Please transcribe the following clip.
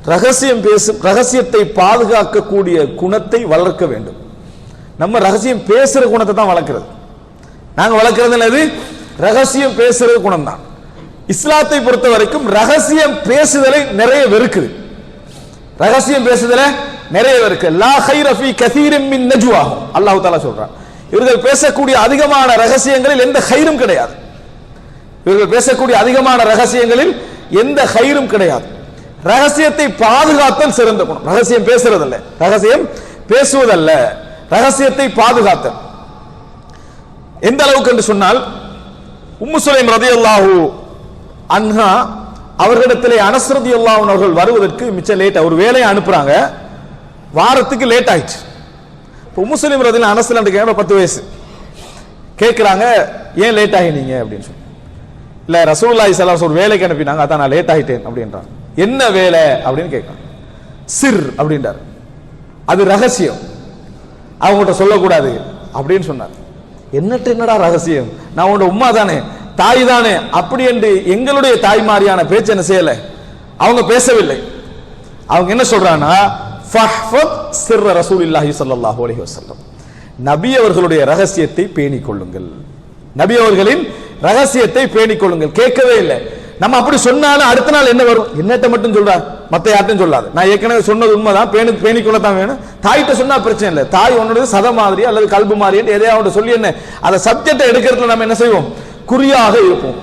ரகசியம் பேசும் ரகசியத்தை பாதுகாக்கக்கூடிய குணத்தை வளர்க்க வேண்டும். நம்ம ரகசியம் பேசுற குணத்தை தான் வளர்க்கிறது. நாங்க வளர்க்கிறது என்னது? ரகசியம் பேசுறது குணம் தான். இஸ்லாத்தை பொறுத்த வரைக்கும் ரகசியம் பேசுதலை நிறைய வெறுக்குது. ரகசியம் பேசுதல நிறைய வெறுக்கு. லா கைர ஃபீ கஸீரின் மின் நஜ்வாஹும், அல்லாஹ் தஆலா சொல்றான். இவர்கள் பேசக்கூடிய அதிகமான ரகசியங்களில் எந்த கைரும் கிடையாது. இவர்கள் பேசக்கூடிய அதிகமான ரகசியங்களில் எந்த கைரும் கிடையாது. ரகசியத்தை பாதுகாத்தல் சிறந்த குணம். ரகசியம் பேசுறதல்ல, ரகசியம் பேசுவதல்ல, ரகசியத்தை பாதுகாத்தல். எந்த அளவுக்கு என்று சொன்னால், உம்மு சுலைம் ரலியல்லாஹு அன்ஹா அவர்களிடத்திலே அனஸ் ரலியல்லாஹு அவர்கள் வருவதற்கு மிச்சம் லேட். ஒரு வேலையை அனுப்புறாங்க, வாரத்துக்கு லேட் ஆயிடுச்சு. உம்மு சுலைம் ரலியல்லாஹு அனஸ் கேட்க 10 வயசு கேட்கிறாங்க, ஏன் லேட் ஆகினீங்க அப்படின்னு சொல்லி. இல்ல ரசூலுல்லாஹி ஸல்லல்லாஹு அலைஹி வஸல்லம் ஒரு வேலைக்கு அனுப்பினாங்க, அதான் நான் லேட் ஆகிட்டேன் அப்படின்றாங்க. என்ன வேலை அப்படின்னு கேட்கிறாங்க. சிர் அப்படின்றார், அது ரகசியம், அவங்கள்ட்ட சொல்லக்கூடாது அப்படின்னு சொன்னார். என்னடா ரகசியம், நான் உன்னோட உம்மா தானே, தாய் தானே, அப்படி என்று எங்களுடைய தாய்மாரியான பேச்சு என்ன செய்யல, அவங்க பேசவில்லை. அவங்க என்ன சொல்றாங்கன்னா, ஃபஹ்ஃபத் சிர்ர ரசூலில்லாஹி ஸல்லல்லாஹு அலைஹி வஸல்லம், நபி அவர்களுடைய ரகசியத்தை பேணிக் கொள்ளுங்கள், நபி அவர்களின் ரகசியத்தை பேணிக் கொள்ளுங்கள். கேட்கவே இல்லை. நம்ம அப்படி சொன்னாலும் அடுத்த நாள் என்ன வரும், என்னட்ட மட்டும் சொல்றா, மத்த யார்ட்டும் சொல்லாது, நான் ஏற்கனவே சொன்னது உண்மைதான், பேணிக்கொள்ளத்தான் வேணும். தாய்கிட்ட சொன்னா பிரச்சனை இல்லை, தாய் உன்னோட சத மாதிரி அல்லது கல்பு மாதிரி எதையாவது சொல்லி என்ன அந்த சப்ஜெக்டை எடுக்கிறதுல நம்ம என்ன செய்வோம், குறியாக இருப்போம்.